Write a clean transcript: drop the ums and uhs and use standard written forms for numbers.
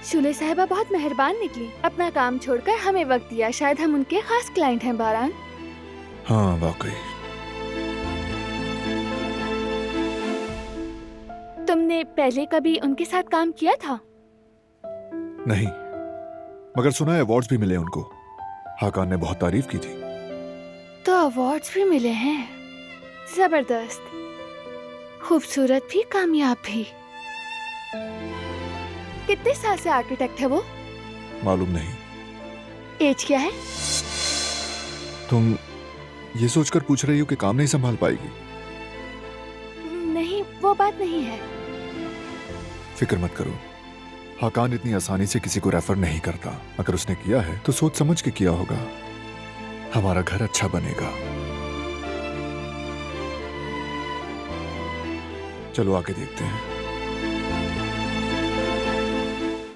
शुले साहिबा बहुत मेहरबान निकली, अपना काम छोड़कर हमें वक्त दिया। शायद हम उनके खास क्लाइंट हैं बारान। हाँ वाकई। तुमने पहले कभी उनके साथ काम किया था? नहीं, मगर सुना है अवार्ड्स भी मिले उनको। हाकान ने बहुत तारीफ की थी। तो अवार्ड्स भी मिले हैं। जबरदस्त, खूबसूरत भी, कामयाब भी। कितने साल से आर्किटेक्ट है वो? मालूम नहीं। एज क्या है? तुम ये सोचकर पूछ रही हो कि काम नहीं संभाल पाएगी? नहीं, वो बात नहीं है। फिक्र मत करो, हाकान इतनी आसानी से किसी को रेफर नहीं करता। अगर उसने किया है तो सोच समझ के किया होगा। हमारा घर अच्छा बनेगा। चलो आके देखते हैं।